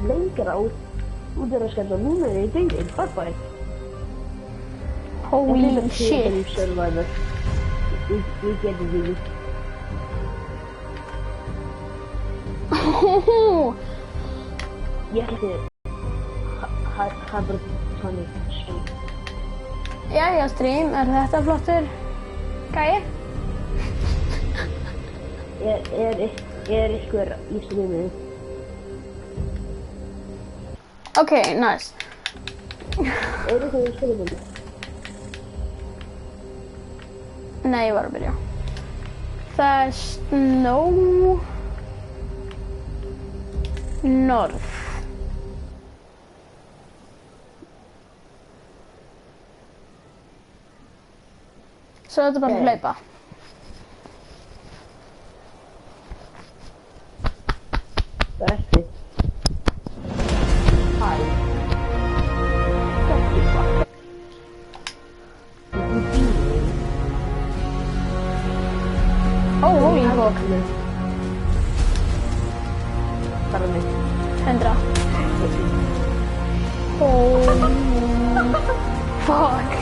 lengra út er að skella númerið í deginn, bye. Holy shit. Við getum því. Ég ætla að bara þannig. Jæja, stream, þetta flottur gæi? Ykkur í streamið? Ok, nice. Ykkur í streamið? Nei, ég var að byrja. Það er snow north. Svo þetta er bara að hlaupa. Það er eftir. Hæ. Þetta er hvað? Holy fuck. Bara mig. 100. Holy fuck.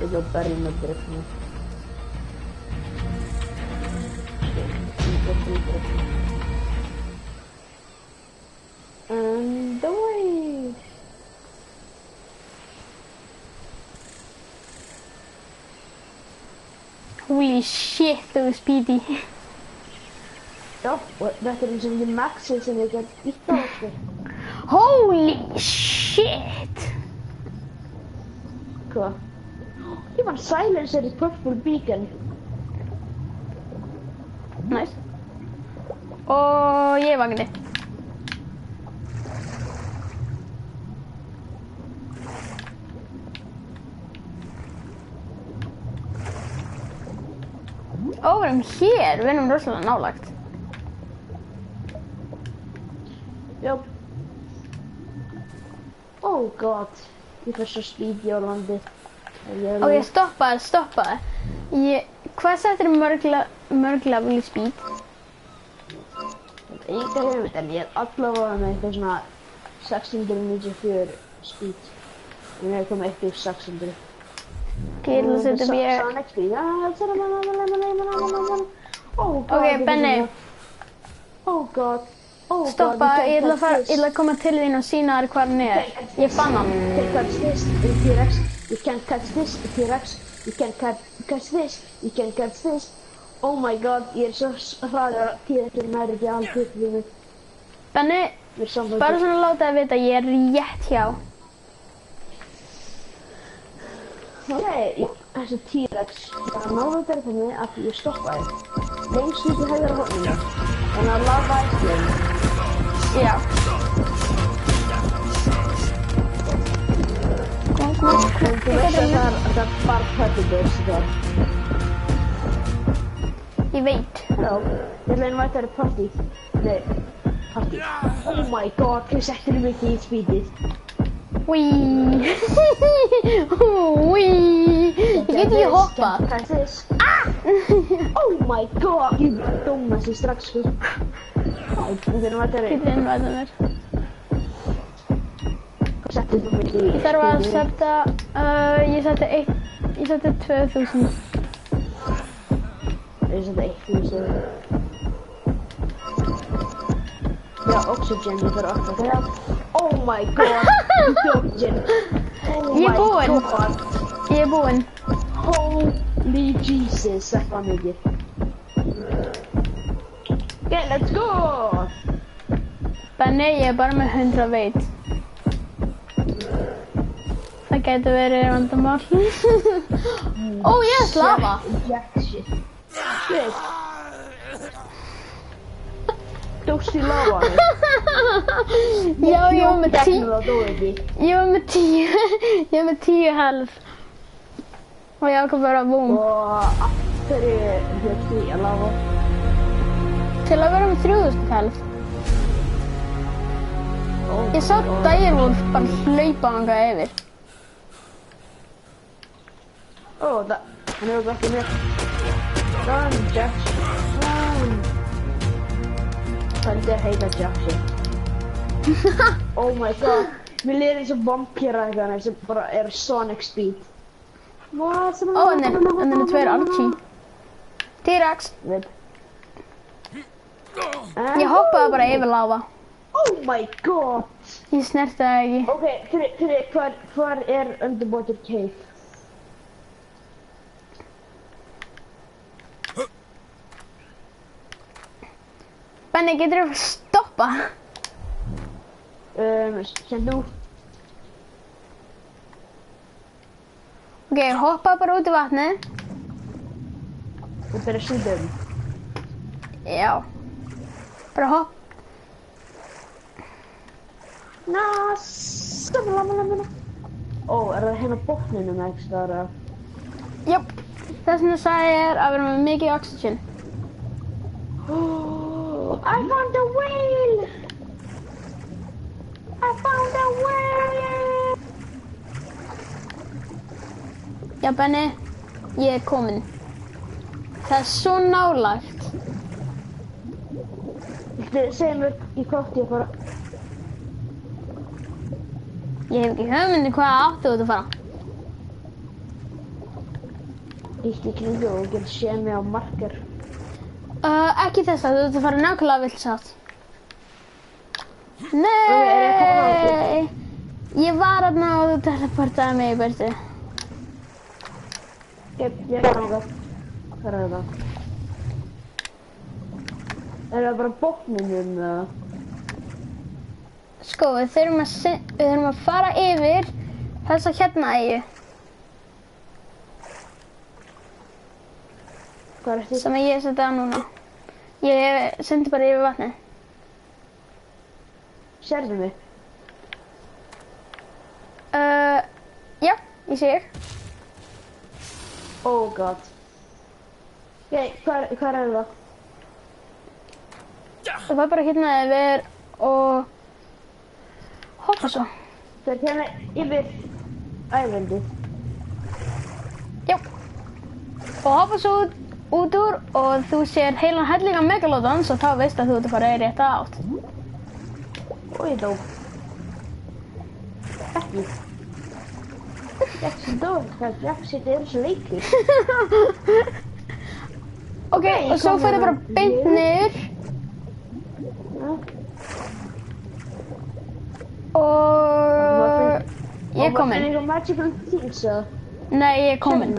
Ég vil berja með drifnum. And away. Holy shit, það er speedy. Já, og þetta er eins og því maxið sem ég get ítt á okkur. Holy shit. Hvað? Ég var silencer í Purple Beacon. Nice. Og ég vagni. Ó, við erum hér, við erum rosalega nálægt. Já. Oh god. Ég fær svo speedy á landið. Ok, stoppaðu. Hvað settir mörg level í speed? Enga hugmynd, en ég er allavega með eitthvað svona 694 speed. En ég er komið upp í 600. Ok, ég ætla að setja upp ég... Sonic speed. Oh god. Ok, Benni. Oh god. Stoppa, ég ætla að koma til þín og sýna þér hvað hann er. Ég fann hann. You can't catch this, T-Rex. You can't catch this, T-Rex. You can't catch this. You can't catch this. Oh my god, ég er svo hraður að T-Rexin nær ekki aldrei við mig. Benni, bara svona láta þið vita, ég er rétt hjá. Ok, þessi T-Rex var að náða þetta þannig að ég stoppaði. Lengst út í hægra horninu. Þannig að lava ætlum. Já. Kom. En þú veist að það er bara predators þar. Ég veit. Já, ég ætla að invita þér í party. Nei, party. Oh my god, hvað settir þú mikið í speedið? Wíííí. Wíííí. Ég get ekki hoppa. Oh my god, ég dóma sig strax sko. Ég þarf að invita þér. Getur innvæta mér. Hvað settir þú mikið í speedið? Ég þarf að setja, ég setti 2000. Ég setti 1000. Já, oxygen, ég þarf að opna. Oh my god, oxygen. Ég er búinn. Holy Jesus, þetta var mikið. Okay, let's go! Benni, ég er bara með 100 veit. Það gæti verið vandamál. Ó, yes, lava! Shit. Shit. Dóst í lava hann. Já, ég var með 10. Ég var með 10 health. Og ég ákvað bara boom. Og af hverju hljótt því að lava? Til að vera með 3000 health. Ég sá Direwolf bara hlaupa hangað yfir. Ó, hann hefur gott í mér. Run, Jack. Run. Þannig að heita Jack shit. Oh my god. Mér líður eins og vampíra eitthvað sem bara Sonic Speed. En það er tveir Archie. T-Rex. Ég hoppaði bara yfir lava. Oh my god. Ég snerti það ekki. Ok, hvar Underwater Cave? Benni, getur þú stoppa? Sem þú. Ok, hoppa bara út í vatnið. Og byrja síðan. Já. Bara hopp. Lamma. Ó, það hérna botninum ekki staðar? Jöp. Það sem það sagði að vera með mikið oxygen. I found a whale! I found a whale! Já, Benni, ég komin. Það svo nálægt. Viltu segja mér í hvort ég fara? Ég hef ekki hugmyndi hvað áttu þú að fara. Ítti kringu og getur séð mig á marker. Ekki þess að þú ert að fara nákvæmlega vill sátt. Nei! Ég var að ná að þú teleportaði mig í burtu. Ég fann það. Hvað það? Það bara botninum eða? Sko, við þurfum að fara yfir þessa hérna eyju. Hvað er þetta? Sem ég seti á núna. Ég sendi bara yfir vatnið. Sérðu mig? Já, ég sé þig. Oh god. Hvað er það? Það var bara hérna yfir og hoppa svo. Það er hérna yfir ævendi. Já. Og hoppa svo út úr og þú sér heilan helling af megalodons og þá veist að þú ert að fara í rétta átt. Og ég dó. Ekki. Jackson dó, Jackson er svo leikur. Ok, og svo fer ég bara beint niður. Og ég er komin. Og var það eitthvað magical things eða? Nei, ég er komin.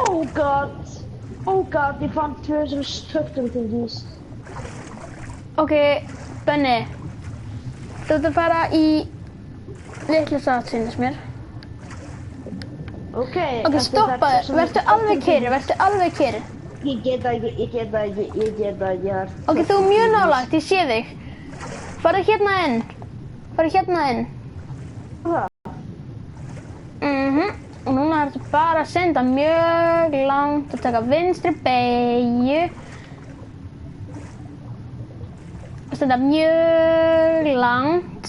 Oh god, ég fann tvö svona turtle thingies. Ok, Benni. Þú ert að fara í litlu sátt, sýnist mér. Ok, stoppaðu, vertu alveg kyrr. Ég get það ekki. Ok, þú er mjög nálægt, ég sé þig. Farðu hérna inn. Hvað? Og núna ertu bara að senda mjög langt og taka vinstri beygju. Og senda mjög langt.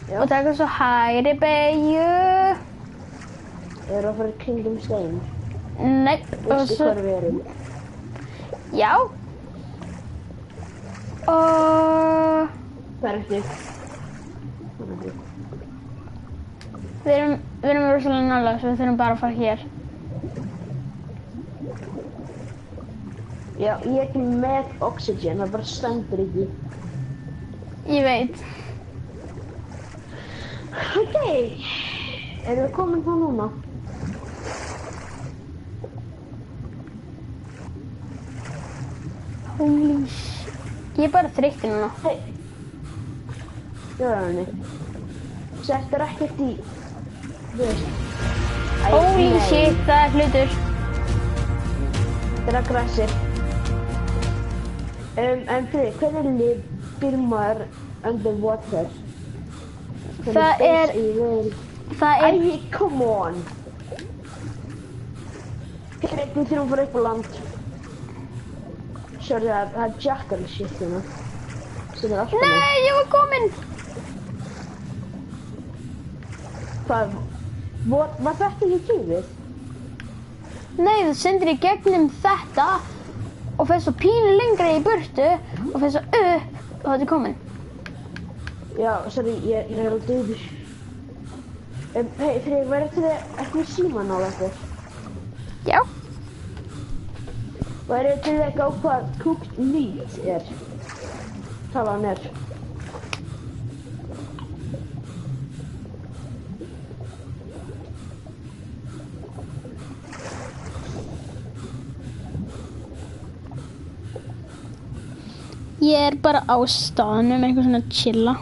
Já. Og taka svo hægri beygju. Eru að fara í kringum stein? Nei. Veistu hvar við erum? Já. Og Hvað er þetta? við erum rosalega nálægt, svo við þurfum bara að fara hér. Já, ég er ekki með oxygen, það bara stendur ekki. Ég veit. Ok, erum við komin þá núna? Holy shit. Ég er bara þreyttur núna. Hei. Jóðarni. Settur ekkert í... Þú veist. Holy shit, það er hlutur. Þetta er aggressir. En fyrir, hvernig lifir maður underwater? Það er... Æ, come on. Við þurfum að fara upp á land. Sjáðu það er jackal shit hérna. Nei, ég var komin! Hvað? Var þetta ekki kýfið? Nei, þú sendir í gegnum þetta og fer svo pínu lengra í burtu og fer svo upp og þetta er komin. Já, sorry, ég er alveg döður. Hei, Freyr, verður þið ekki með síman á þetta? Já. Verður þið ekki á hvað cooked meat er? Talan er. Ég er bara á staðnum, eitthvað svona chilla.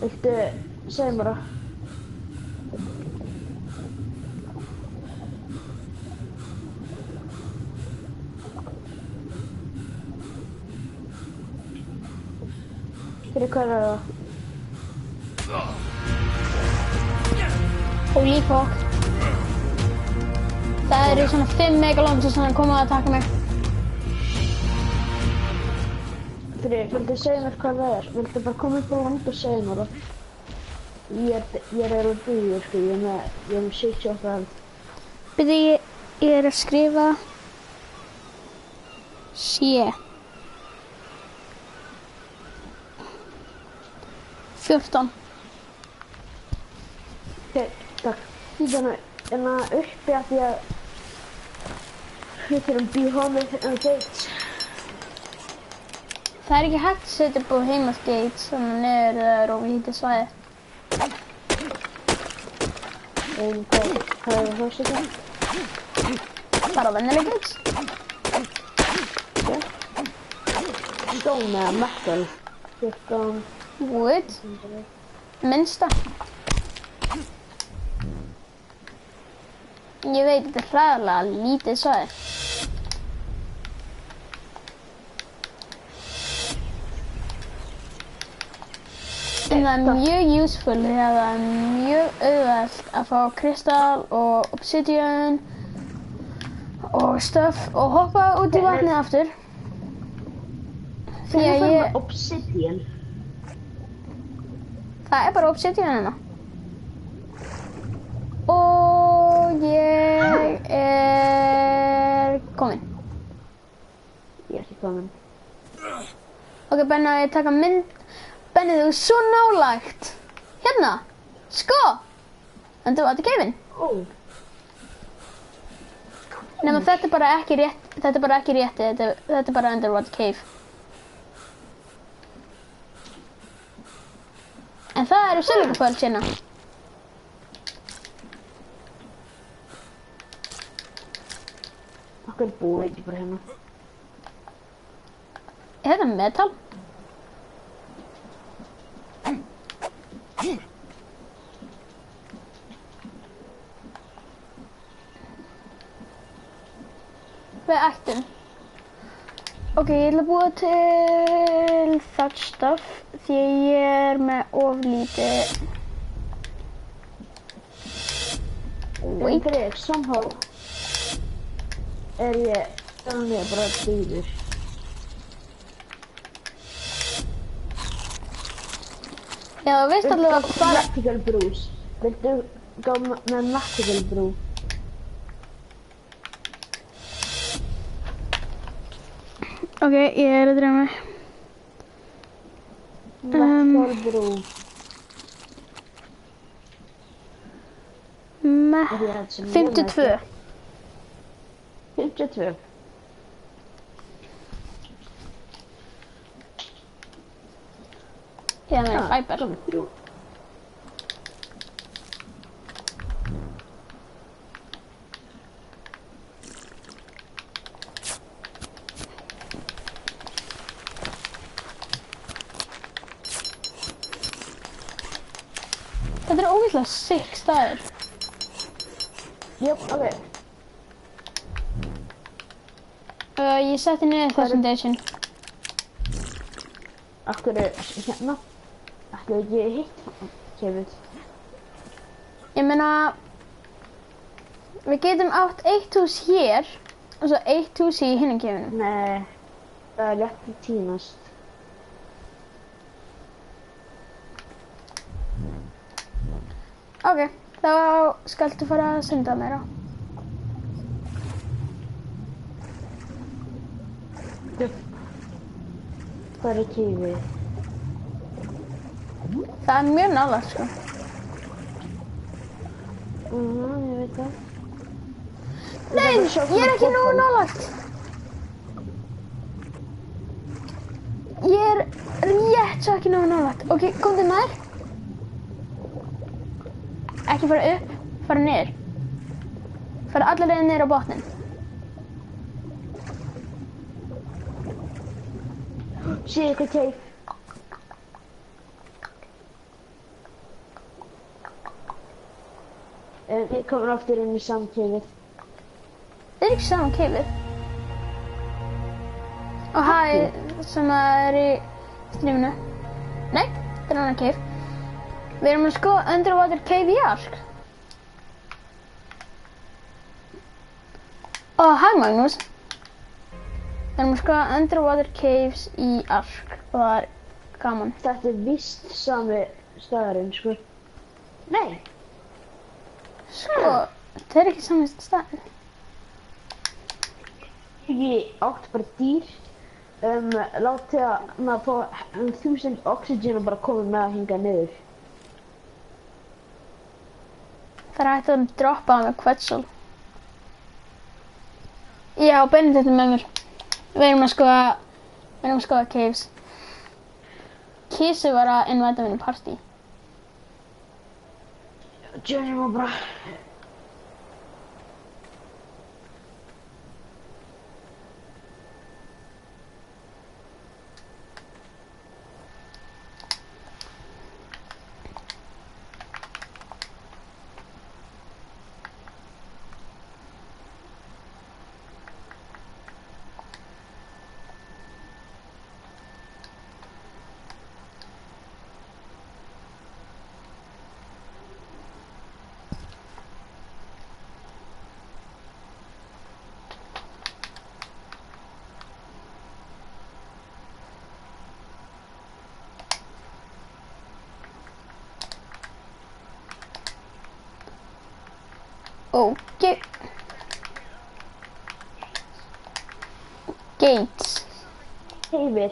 Viltu segja mér það? Fyrir hvað er það? Holy fuck. Það eru svona 5 megalons sem koma að taka mig. Freyr, viltu segja mér hvað það er? Viltu bara koma upp á land og segja mér það? Ég er alveg dýður, sko, ég er með 78 held. Byrju, ég er að skrifa C 14. Ok, takk. Hérna uppi að því að við þurfum behind the gates. Það er ekki hægt að setja upp á heimað gates, þannig niður er ofið hítið svæðið. Hvað er það að setja? Bara vennilega gates. Stone eða metal. 14. Wood. Minnsta. Ég veit, þetta er hræðilega lítið svæðið. En það er mjög useful þegar það er mjög auðvelt að fá kristall og obsidian og stuff og hoppa út í vatnið aftur. Því að ég... Obsidian? Það er bara obsidian hérna. Og ég er komin. Ég er ekki komin. Ok, Benni, ég taka mynd. Benni, þú er svo nálægt. Hérna. Sko. En þú átti keifin. Nefnum þetta er bara ekki rétt. Þetta er bara ekki rétti. Þetta er bara underwater cave. En það eru silver pearls hérna. Okkur búið ekki bara hérna. Er þetta metal? Við ættum. Ok, ég ætla að búa til thatch stuff því ég er með of lítið. Wait. Fyrir somehow er ég bara dýður. Já, þú veist alveg að fara... Vertical brews. Viltu gá með vertical brew? Ok, ég er að drefa mig. Vertical brew. 52. 52. Hérna er fiber. Þetta er ógeðslega sick staður. Jöp, ok. Ég setti niður þessum station. Akkur hérna. Akkur ekki hitt kefið. Ég meina, við getum átt eitt hús hér og svo eitt hús í hinum kefinu. Nei, það er létt að tínast. Ok, Þá skaltu fara að synda meira. Hvað er kífi? Það er mjög nálægt, sko. Ég veit það. Nei, ég er ekki nógu nálægt. Ég er rétt svo ekki nógu nálægt. Ok, komdu nær. Ekki fara upp, fara niður. Fara alla leiðina niður á botnin. Sé eitthvað keif. Við komum aftur inn í samkeifið. Það er ekki saman keifið. Og hæ, sem er í strífinu. Nei, þetta er annar keif. Við erum að skoða underwater cave í Ark. Ó, hæ Magnús. Við erum að skoða underwater caves í Ark og það er gaman. Þetta er víst sami staðarinn, sko. Nei. Sko, þetta er ekki sami staður. Ég átti bara dýr. Látið að maður fá 1000 oxygen og bara komið með að hinga niður. Það er hægt að droppa á með Quetzal. Já, Benedikt er með mér. Við erum að skoða caves. Kissi var að invita minni partí. Johnny var bara... Okay. Gates. Heimir,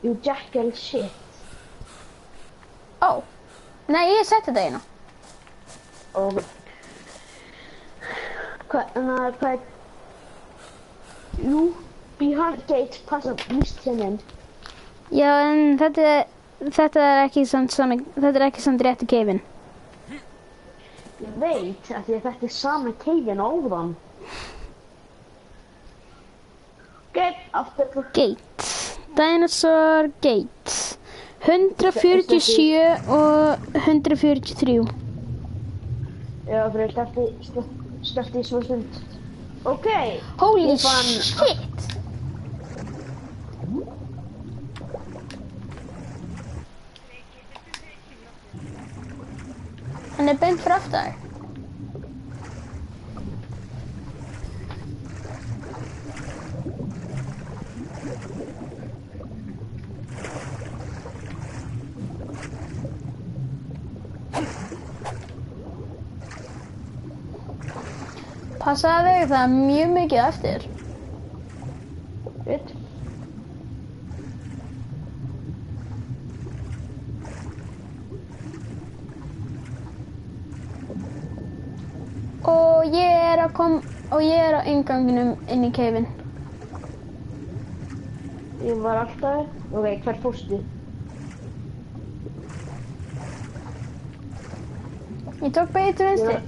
you jackal shit. Ó. Nei, ég setti þetta eina. Og... Hvað... Jú, behind gate, passa vístinnin. Já, en þetta er ekki samt réttu keifin. Ég veit að því að þetta er sama keifin áðan. Ok, aftur. Gate. Dinosaur Gate. 147 og 143. Já, fyrir sleppti í smá stund. Ok. Holy Ég fann- shit! Hann er beint fyrir aftar. Passaðu þig, það er mjög mikið eftir. Veit. Og ég er á innganginum inn í keifin. Ég var alltaf... Ok, hvert fórstu? Ég tók beigð til vinstri.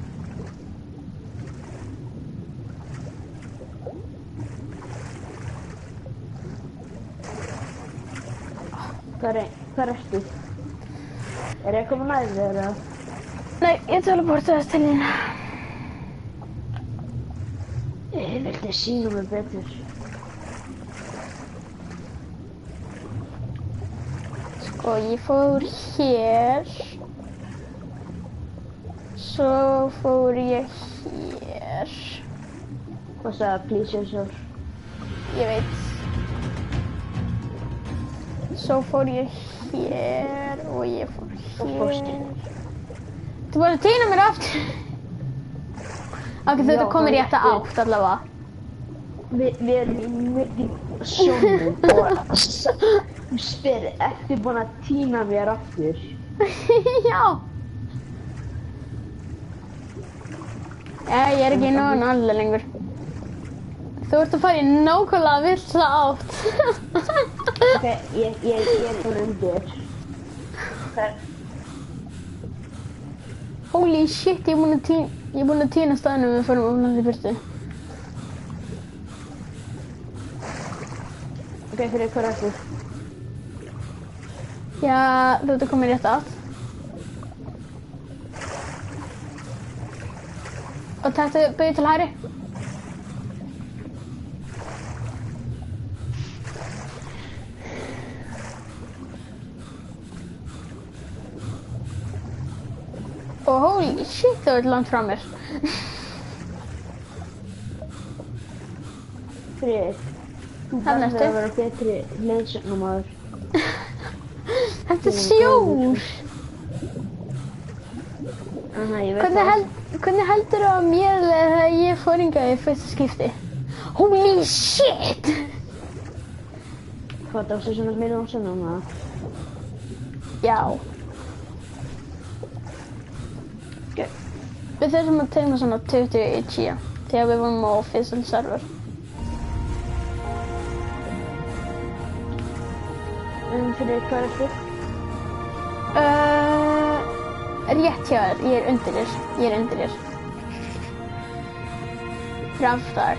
Hvar ertu? Er ég komin nær þér eða? Nei, ég teleportaðist til þín. Ég vildi sína mig betur. Sko, ég fór hér. Svo fór ég hér. Hvað sagði please yourself? Ég veit. Svo fór ég hér og ég fór Og fórstu. hér. Þú bara týna mér aftur. Ok, þú ert að koma í hann rétta rétti- átt allavega. Við erum í miðjum sjónum og þú spyr, ertu búin að týna mér aftur? Já. Ég er ekki nógu nálega lengur. Þú ert að fara í nákvæmlega villa átt. Ok, ég er búin undir. Holy shit, ég er búin að týna staðinu við fórum of langt í burtu. Ok, fyrir hvað er þetta? Já, þú ert að koma í rétta átt. Og taktu bauð til hægri. Og holy shit, þú ert langt frá mér. Fyrir, þú Það er verður næstu. að vera betri leiðsögnamaður. Þetta er sjór. Aha, ég veit það. Hvernig heldur þú að mér leið þegar ég fór hingað í fyrsta skipti? Holy shit! Hvað það var svona meira ásögnum það? Já. Ok. Við þurfum að tegna svona 20 each þegar við vorum á official server. Fyrir hvað er þetta? Rétt hjá þér, ég er undir þér. Fyrir aftar.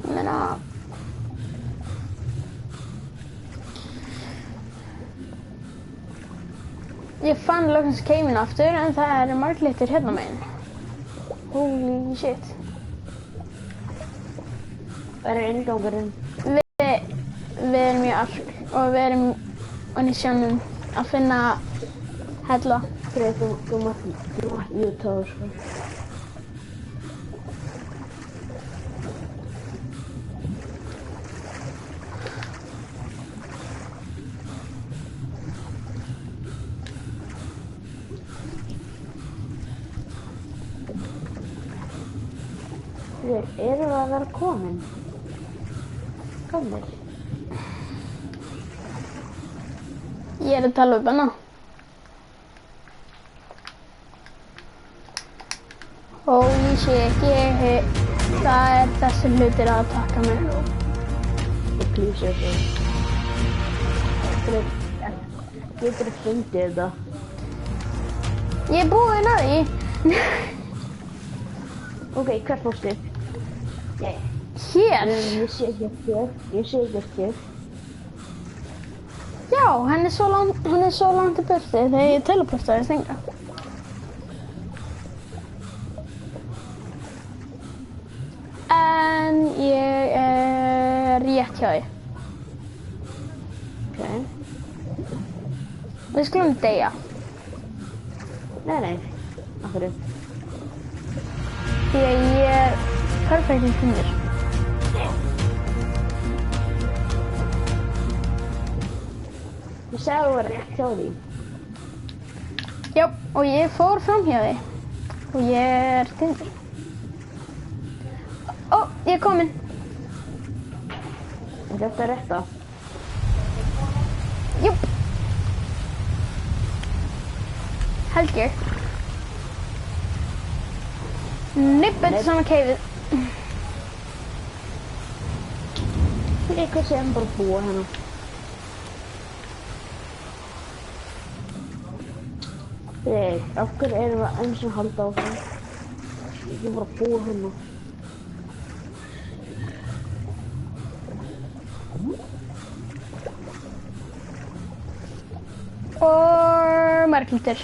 Ég meina... Ég fann loksins keiminn aftur en það eru marglittir hérna megin. Holy shit. Það er inngangurinn. Við erum í ark og við erum onni sjónum að finna hella. Fyrir þú mátt YouTube sko. Erum við að vera komin? Komnir? Ég er að tala upp hana. Holy shit, það er þessi hlutir að taka mig. Og klísja þig. Getur þú fundið þetta? Ég er búinn að því. Ok, hvert fórstu? Nei. Hér? Ég sé ekki hér. Já, hann er svo langt í burti þegar ég teleportaði þenga. En ég er rétt hjá því. Ok. Við skulum deyja. Nei. Af hverju? Því að ég er perfectly finnir. Ég sagði að þú var rétt hjá því. Já, og ég fór fram hjá því. Og ég er tindur. Ó, ég er komin. Er þetta rétt á? Júp. Held ég. Nippet svona keifið. Fyrir eitthvað sem bara búa hérna. Fyrir, af hverju erum við eins og halda áfram? Ég er bara að búa hérna. Og marglítir.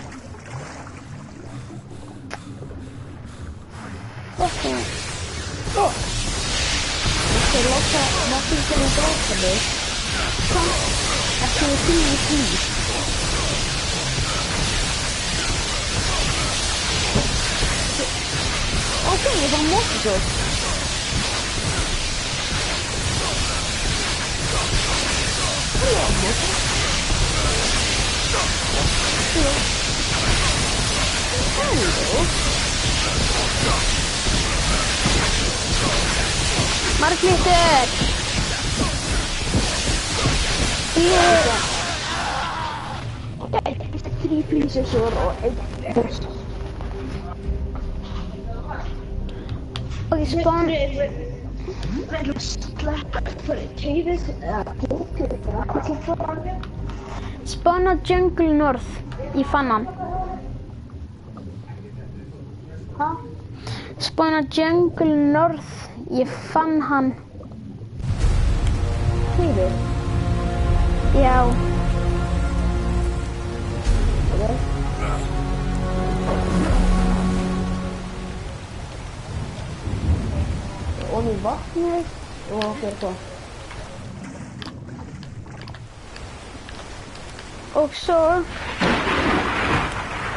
Ég láta vatningum að dráta mig. Samt ekki við því. ég bara móti svo. Marglítur! Ok, ég stek 3 prísessor og 1 boss. Ok, spawn. Við ætlum að sleppa fyrir keifið, eða bókið, eða hvað sleppa hann. Spawn á Jungle North. Ég fann hann. Hæ? Spawn á Jungle North. Ég fann hann. Keifið? Já. Ok. Og nú vatnið og fyrir hvað? Og svo...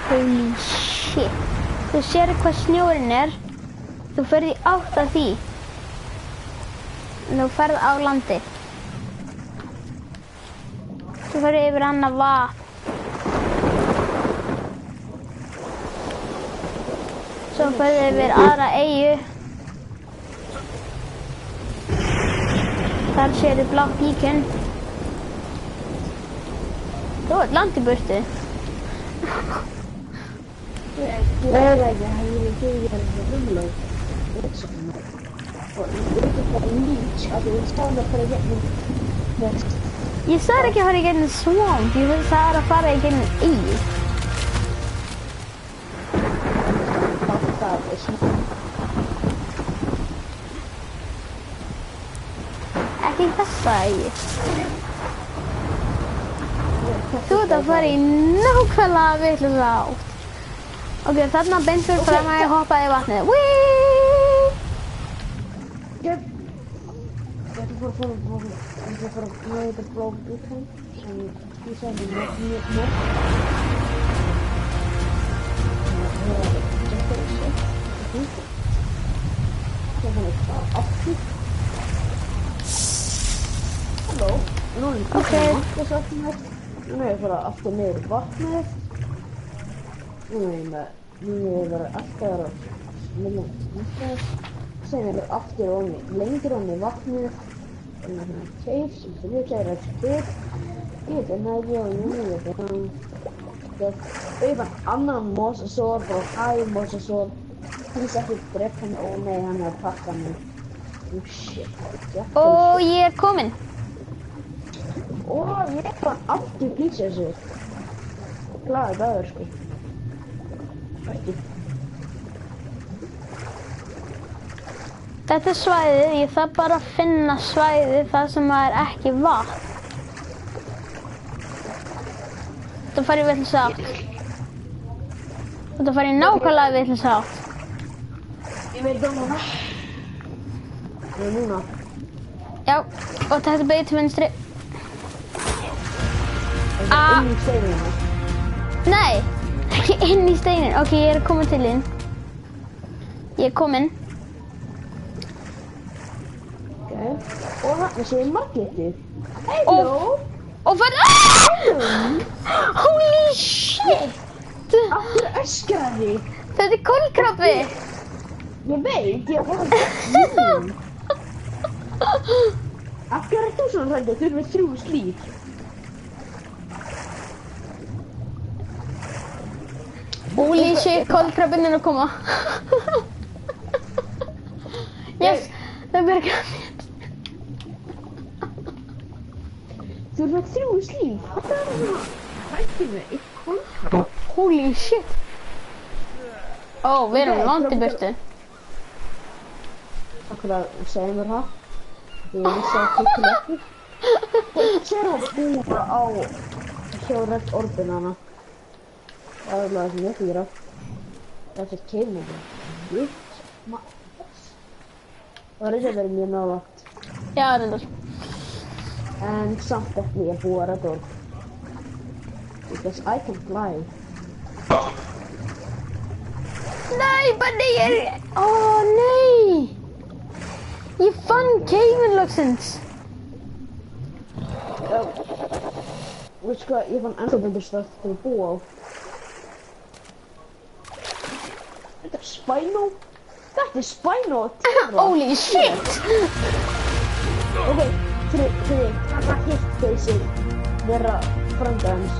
Holy shit. Þú sér hvað snjórinn er. Þú ferð í átt að því. Þú ferð á landi. Þú ferð yfir annað vatn. Svo ferð yfir aðra eyju. Þar séu blátt líkinn. Þú ert langt í burtu. Ég veit ekki, það er ekki rumlaug. Og ég veit ekki að lýts, að þú veist það að fara í gegnum vest. Ég sagði ekki að fara í gegnum swamp, ég sagði að fara í gegnum eyju. Það er svona. Ekki þessa eyju. Þú ert að fara í nákvæmlega vitlausa átt. Ok, þarna beint fyrir fram að ég hoppaði í vatnið. Whee! Ég ætla bara að fara að þetta blóð út hann, sem ég sagði mjög. Það er bara aftur. Halló, nú er ég bara aftur niður í vatnið. Nú er ég bara alltaf að smilja vatnið. Sen er ég aftur lengur onni í vatnið. En það er keif sem fyrir að gera spil. Ég veit að það er ég fann annan mosasor, bara hæ mosasor. Hann er ekki drept hann, ó nei, hann er að pakka mig. Shit. Og ég er komin. Ég fann aftur prísessor. Glaður dagur, sko. Ekki. Þetta er svæðið, ég þarf bara að finna svæðið þar sem það er ekki vatn. Þú farið í vitlausa átt. Þú farið í nákvæmlega vitlausa átt. Ég veit það núna. Núna. Já, og þetta beigir til vinstri. Inn í steinina. Nei, ekki inn í steinin. Ok, ég er komin til þín. Ég er komin. Ok. Og þarna séu marglitur. Hello. Og farið... Holy shit! Aftur öskraði. Þetta er kolkrabbi. Ég veit, ég var að Af hverju ert þú svona hræddur? Þú erum við 3 slíf. Holy shit, kolkrabbin er að koma. Yes, það bjargaði mér. Þú erum við 3 slíf. Hvað er það? Hræddur við eitt kolkrabb? Holy shit. Ó, við erum langt í burtu. Takk fyrir að segja mér það. Ég vissi að kikka ekki. Ég sér að búa á hjá Red Orbin hana. Það er alveg sem ég fyrir að. Þetta er keimur. Það er ekki að vera mjög nálægt. Já, reyndar. En samt ekki að búa Red Orb. Because I can fly. Nei, Benni, Ó, nei! Ég fann keiminn loksins. Veistu hvað, ég fann ennþá betur stað til að búa á. Þetta er Spino? Þetta er Spino að Terra. Holy shit! Ok, fyrir hitt basic vera frænda hans.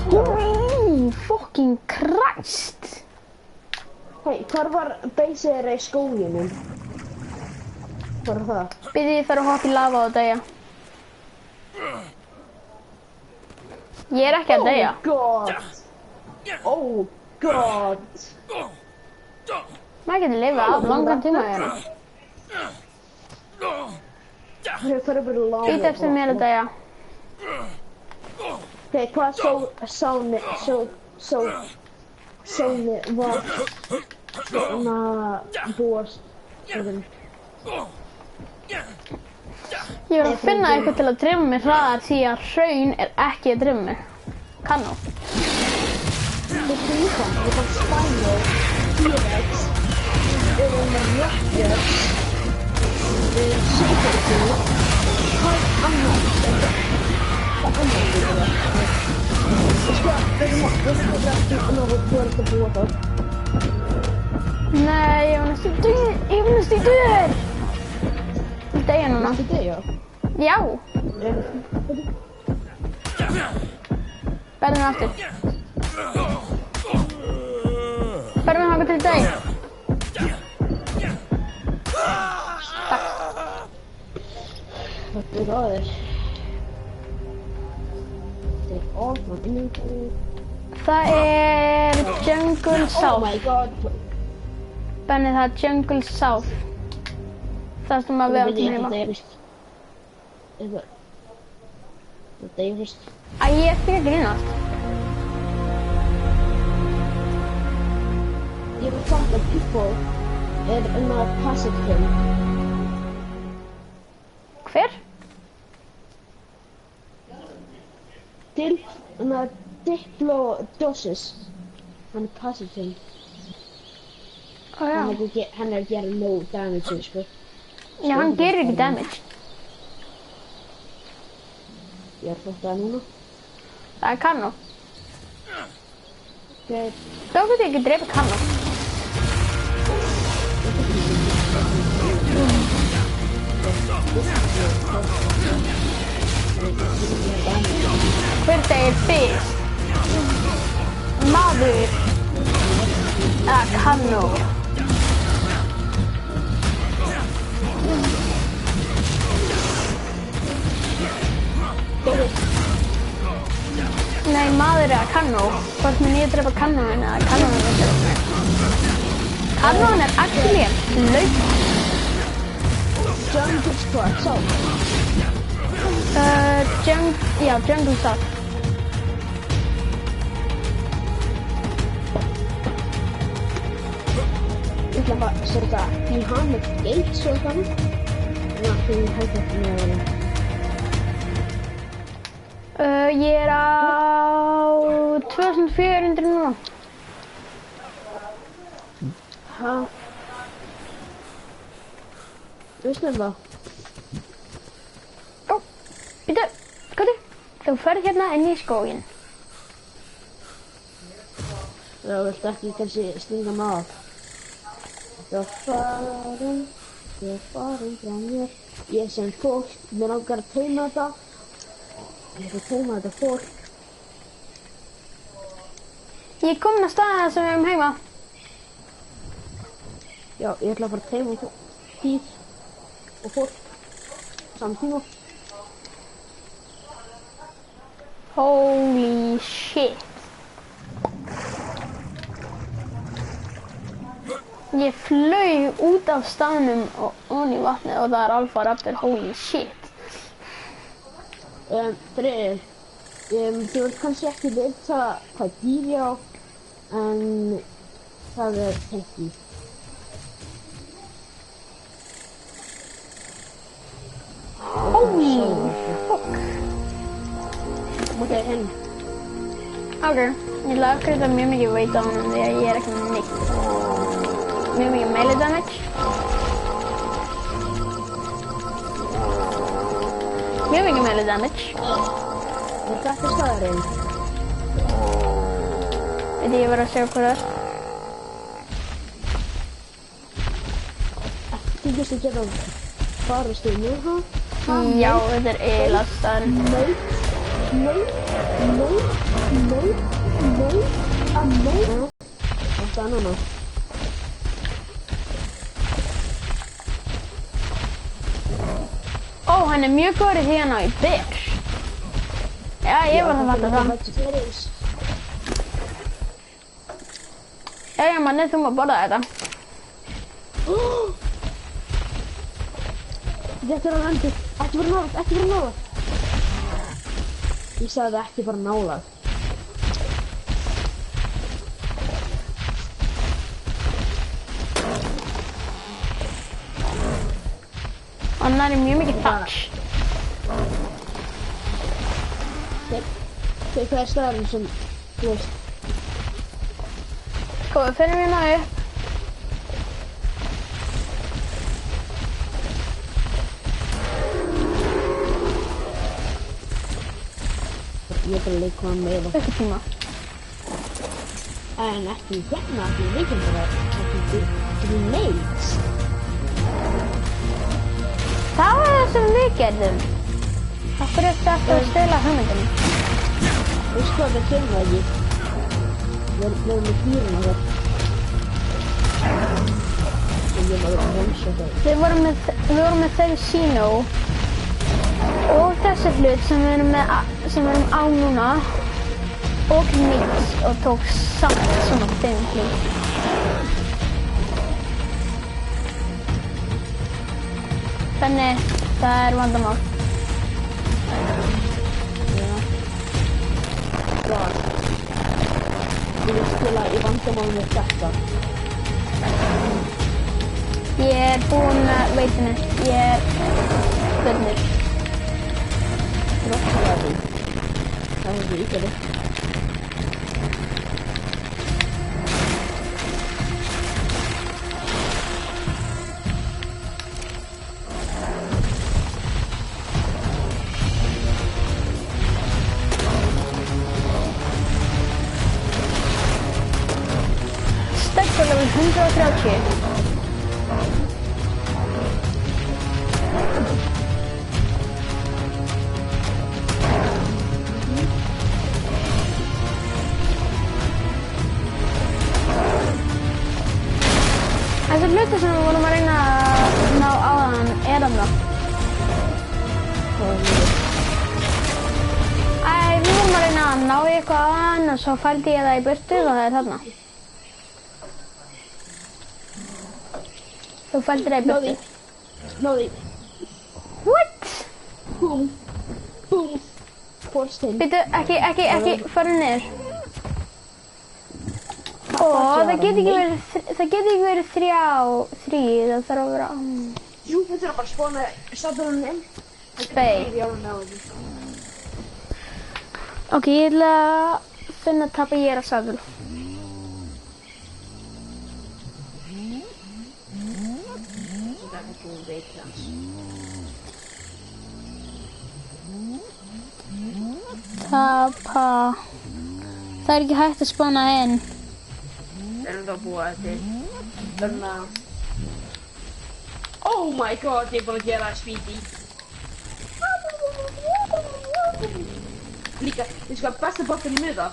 Holy fucking Christ! Hei, hvar var basic þeirra í skóginum? Hvar var það? Byrði ég þarf að hoppa í lava og deyja. Ég er ekki að deyja. Oh god! Oh god! Maður getur lifað af langan tíma hérna. Hver er bara lava? Být eftir mér að deyja. Ok, hvað Sóni var svona búast? Ég var að finna eitthvað til að drífa mig hraðar því að hraun er ekki að drífa mig. Kannó. Ég fann Spino, T-Rex, og Rocket, Shakerty, hvað annars? Hvað annars er það? Sko, við erum að búa það. Nei, ég var næstu döður. Ég deyja núna. Næstu deyja? Já. Berðu mig aftur. Berðu mig hanga til deg. Takk. Þetta er aðeins. Þetta er orðan innanfyrir. Það er Jungle Oh South. my god. Benni, það er Jungle South. Það sem að við áttum heima. Þetta er fyrst. Æ, ég er ekki að grínast. Ég var samt að people er passive kill. Hver? Til Diplodocus. Hann er passive kill. Ó, já. Hann er að gera no damage, sko. Já, hann gerir ekki damage. Ég er flott að núna. Það er Kannó. Ok, Þá getur ég ekki dreipið Kannó. Hver degir fyrst? Maður eða Kannó? Nei, maður eða Kannó. Hvort mun ég drepa Kannóin eða Kannóin að drepa mig? Kannóin er actually að hlaupa. Jungle Squad, svo. Jungle South. Ég ætla bara að setja behind the gates og þannig. Já, því ég hætti ekki með það. Ég er á 2400 núna. Hæ? Veistu það? Ó, býtu, skoðu. Þú ferð hérna inn í skóginn. Já, viltu ekki kannski stinga mig af? Ég er farin frá mér. Ég sem fólk, mér langar að teima þetta. Ég ætla að teima þetta fólk. Ég er komin að staðina sem við erum heima. Já, ég ætla að fara að teima tíð og fólk samtíma. Holy shit. Ég flaug út af staðnum og ofan í vatnið og það er Alfa Raptor. Holy shit. Friðrik, þú vilt kannski ekki vita hvað dýr ég á, en það er Teddy. Holy fuck. Ok, henni. Ok, ég ætla að uppgreita mjög mikið veit á honum því að ég er ekki með neitt. mjög mikið melee damage. Mjög mikið melee damage. Er þetta staðarinn? Veit ég verið að segja hvað það er. Þú veist að geta farist í mjög Já, þetta er eiginlega staðan. Nei. Þetta er núna. Ó, hann er mjög góður í því hann á í byr. Já, ég var að fatta það. Jæja, manni, þú má borða þetta. Þetta er á hendi. Ekki bara nálægt. Ég sagði ekki bara nálægt. Hann er mjög mikið touch. Hvað er staðarinn sem, þú veist? Sko, við finnum hérna upp. Ég er bara að leika hann með Ekki tíma. en ekki hérna, ekki leikinn bara ekki neitt. Það var það sem við gerðum. Af hverju ertu alltaf að stela hugmyndinni? Veistu hvað, það kemur það ekki. Við erum með dýruna þar. Og ég maður að vonsa það. Við vorum með þeirri Sino og þessi hlut sem við erum á núna og Nix og tók samt svona 5 hlut. Þannig það er vandamál. Já. Ég vil spila í vandamál með þetta. Ég er búinn að veitinu. Ég er fullur. Rockstæði. Það var ekki ykkur. Steggur level 130. Þessi hluti sem við vorum að reyna að ná áðan er þarna. Við vorum að reyna að ná í eitthvað áðan og svo fældi ég það í burtu og það er þarna. Þú fældir það í burtu. Náði. What? Búm. Búm. Fórstinn. Býtu, ekki fara niður. Ó, það geti ekki verið 3, það þarf að vera... Jú, þetta er bara að spóna stafnarinn inn. Spey. Ok, ég ætla að finna að tapa ég er að sadul. Tapa... Það er ekki hægt að spána inn. Erum það að búa eftir. Þarna... Oh my god, ég er búin að gera Speedy. Líka, þú sko, besta bottan í miða.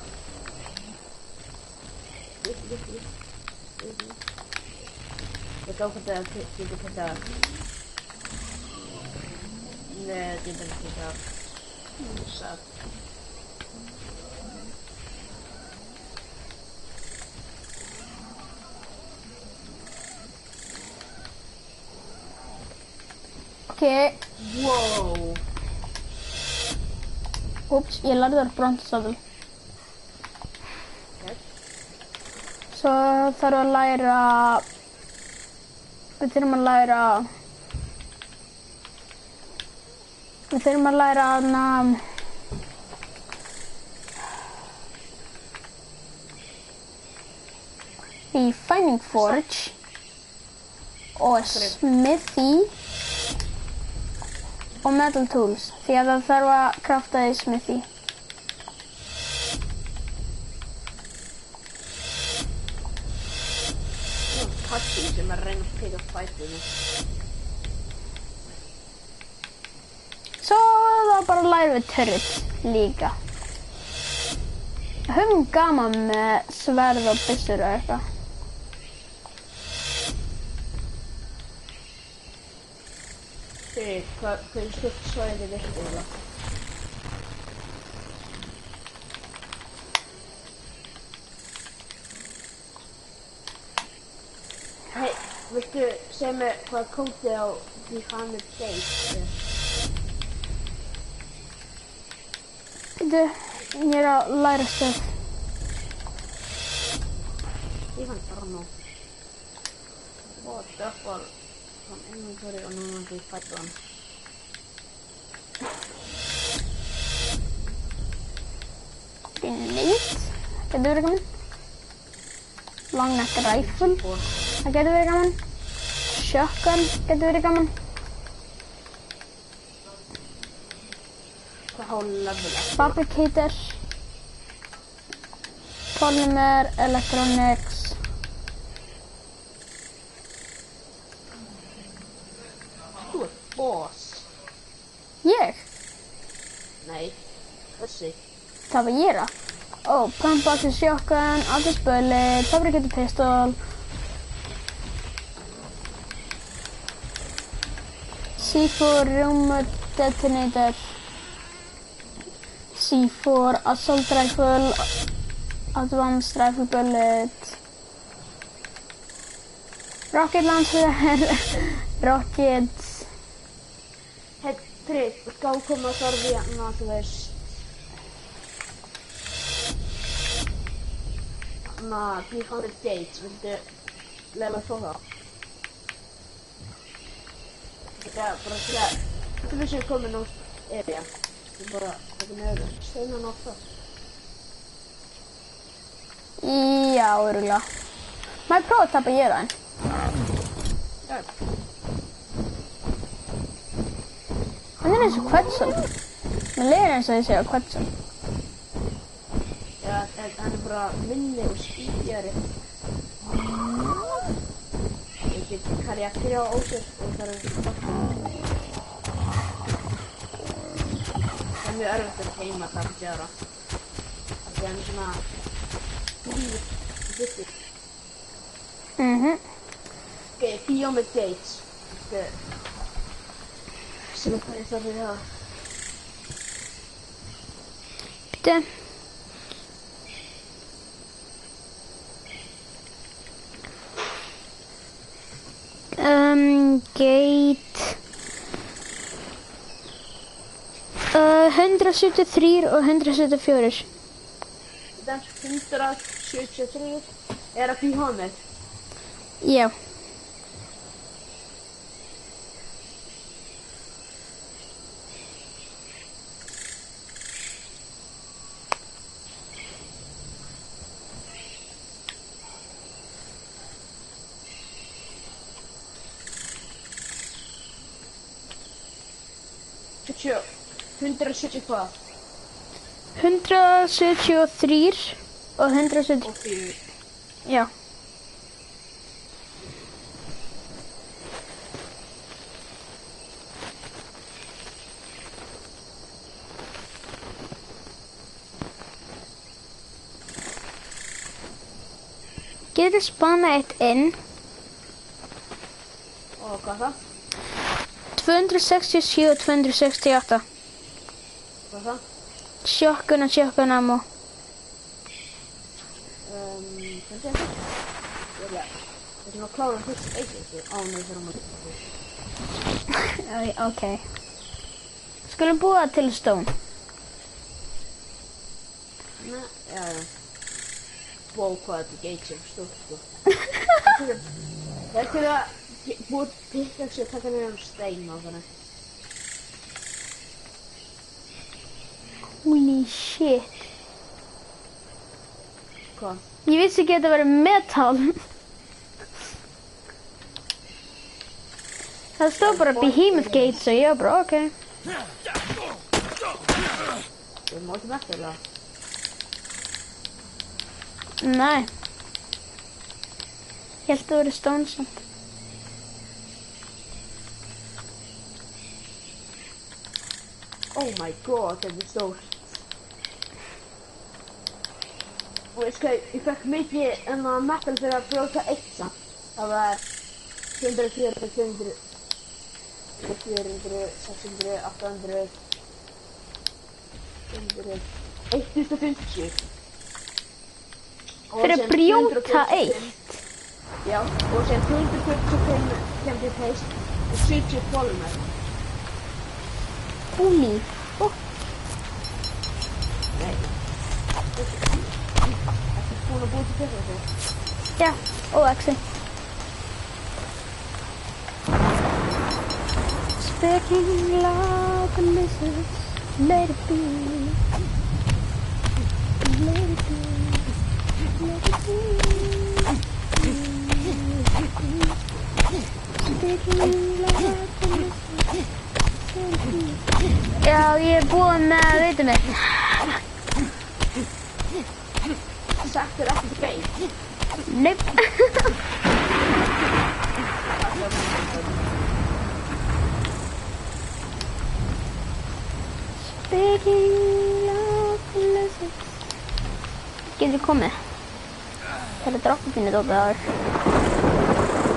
Ég gá hvort að getur þetta... Nei, þetta er ekki það. Satt. Okay. Wow. Úps, ég lærði þar bronsasadul. Okay. Svo þarf að læra... Við þurfum að læra hana... Í Finding Forge. og smithy og metal tools því að það þarf að krafta í smithy. Patti sem að reyna að peka fætinu. Svo það bara lærum við turret líka. Höfum gaman með sverð og byssur og eitthvað. Hverju stórt svæði viltu það? Hei, viltu segja mér hvað kódið á Behind Gate er? Ég er að læra stöð. Ég fann bara nú. Og það var hann inventory og núna er ég fættu hann. Grenade, getur verið gaman. Long neck rifle, það getur verið gaman. Shotgun, getur verið gaman. Hvað hálf level er? Fabricator, polymer, electronics. Þú ert boss. Ég? Nei, þessi. Það var ég það. Pump action shotgun, auto bullet, fabricator pistol. C4 room detonator. C4 assault rifle, advanced rifle bullet. Rocket launcher, rockets. Hei, Freyr, skal koma að þarf ég hérna, þú veist. Behind Gate, viltu leila að fá það? Já, bara til að, þú veist ég komin á area. Þú bara, taka með steinan á það. Já, örugglega. Má ég prófa að tappa ég það? Já. Hann er eins og Quetzal. Mér leiðir eins og ég segja Quetzal. Já, hann er bara minni og skítjari. Ég get karjakri á ósér og það er það er mjög erfitt að heima það að gera. Það er svona vittir. Ok, Behind Gate. Sem hvað ég þarf að hafa. Býttu. Gate 173 og 174. Den 173 er að Behind it. Já. Sjö, 170 hvað? 173 og 174. Og 4. Já. Getur spana eitt inn. Og hvað það? 267 og 268. Hvað það? Shotgun og shotgun ammo. Hvernig er það? Ég ætlum að klára fyrst eitt án þess að maður. Ok. Skulum búa til stone. Nei, já. Wow, hvað þetta gate sem stórt, sko. Það er til að búið pickaxe og taka niður stein á þannig. Holy shit. Hvað? Ég vissi ekki að þetta væri metal. Það stóð bara Behemoth Gate, så ég var bara, ok. Við mátum eftir það. Nei. Ég held að það verið stone samt. Oh my god, þetta stórt. Og ég fekk mikið metal fyrir að brjóta eitt samt. Það var 200, 400, 500, 400, 600, 800, 500, 1050. Fyrir að brjóta eitt? Já, og sem 245 kemdi paste og 70 polymer. Holy fuck. Nei. Ertu búin að búið til þetta? Já, og exi. Speaking like a missus, let it be. Let it be. Let it be. Speaking like a missus. Já, ég búin með vitið mitt. Settur ekki beint. Nope. Speaking like a lizard. Getur komið? Það er droppapinnu dótið á þig.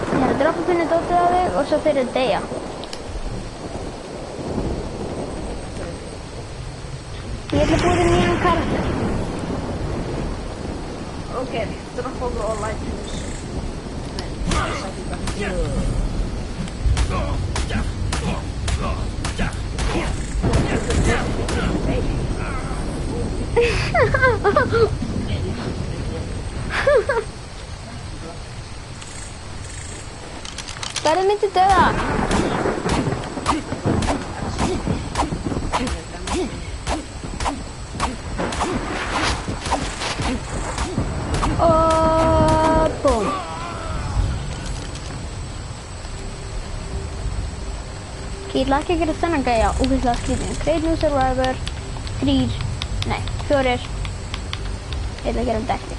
Það er droppapinnu dótið á þig og svo fyrir deyja. Ég ætla að búið nýjan karakter. Ok, drop over all items. Nei, það er ekki bara. Verður myndi döða. Og búm. Ég ætla ekki að gera þennan gæja ógeðslega skrítinn. Create new survivor. 4. Ég ætla að gera dekki.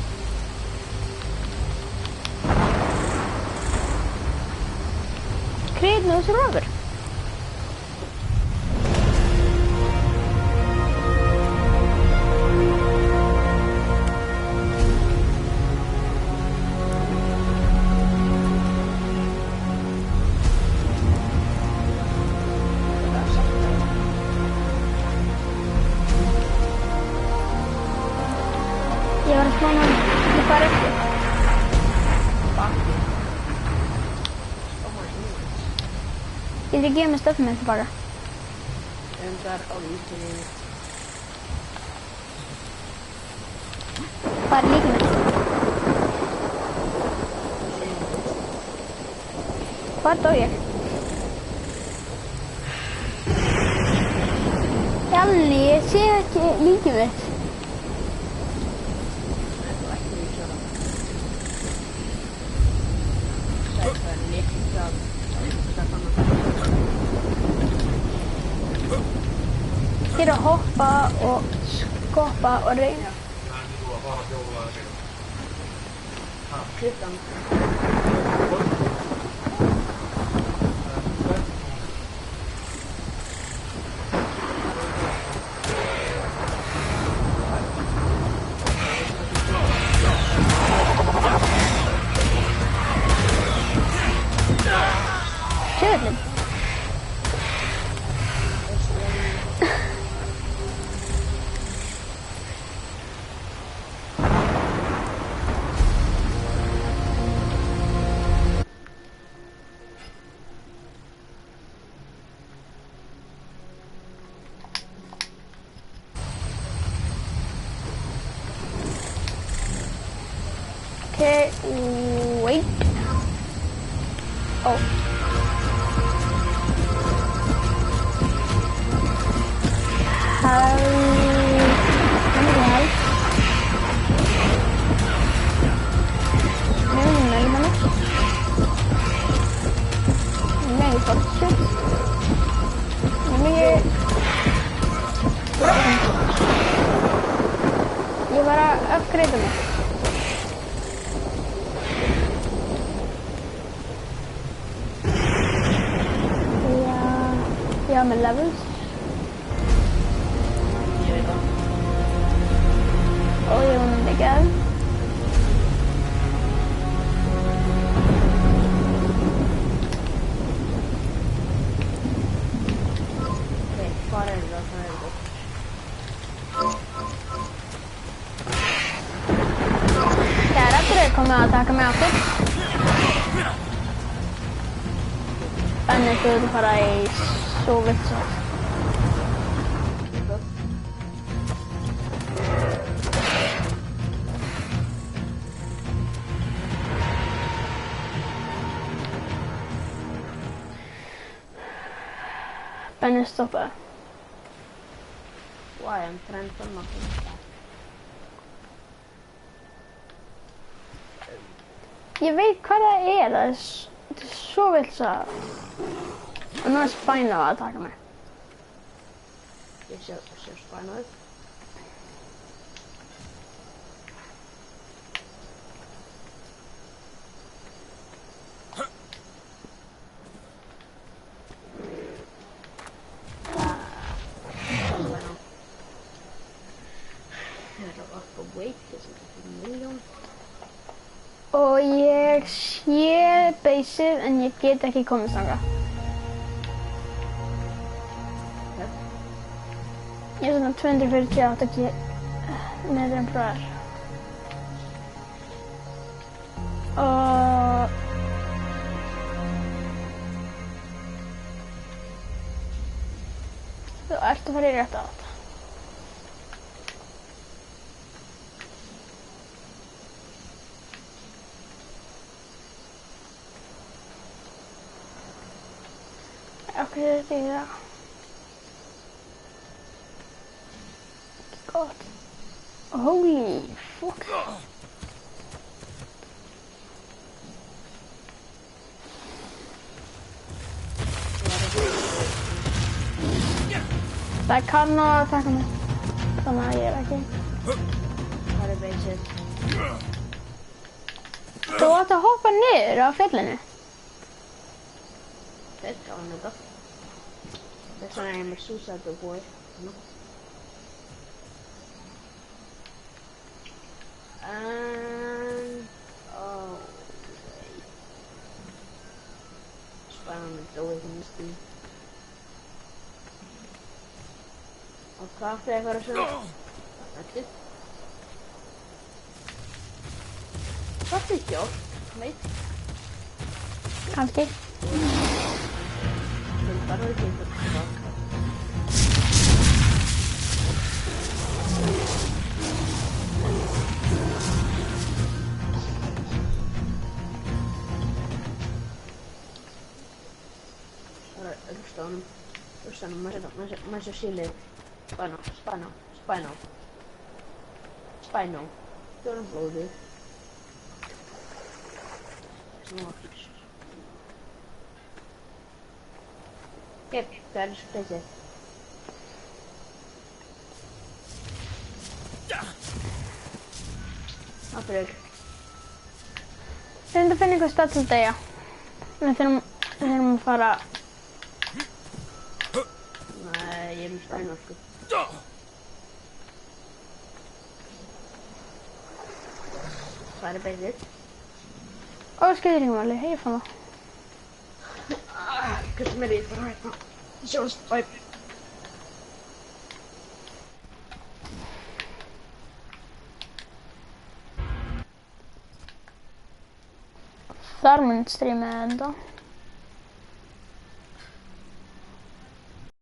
Create new survivor. Ég var að slá hann. Ég fara eftir. Getur ég gefið mig stöfnum með tilbaka? Það er á líkinni. Hvað er líkinni? Hvað dó ég? Jalli, ég sé ekki líkið mitt. Ég er að hoppa og skoppa og reyna. Klukkan. Sjöðlinn. Okay, wait. Oh. Melon. ég hafa með levels. Ég veit það. Og ég var mikið af. Ok, hvað er það? Hvað er það? Kæra, þú komið að taka mig aftur. Benni, þú ert að fara í svo vilt svo. Benni, stoppa. Why, I'm trying to knock him back. Ég veit hvað það er, það er svo vilt svo. Og nú er Spino að taka mig. Ég sé Spino upp. Og ég sé baseið en ég get ekki komið þangað. Ég er svona 248 metrum frá þér. Og... þú ert að fara í rétt átt. Okkur er þetta í það. Gott. Holy fuck. Það kann að taka mig. Þannig að ég er ekki. Það er baseið. Þú átt að hoppa niður á fjallinu. Þetta var þetta. That's why I'm a suicidal boy. No. And oh wait. Spider-Man dóið í mistíð. Og kaffi eitthvað svona. Þetta. Hvað er hjálp? Meit? Kannski. Bara við getum tilbaka. Bara rústa honum. Rústa honum, maður sé sílið. Spino. Þú erum blóðið. Svona okkur. Yep, það er svo pleysið. Áfrög. Við erum að finna einhver stað til degja. Við þurfum að fara... Nei, ég er með Spino, sko. Það er beðið. Ó, skeiðringmáli, ég fann það. Hvernig mér ég bara hérna. Sjónast, bæ. Þar mun streamið enda.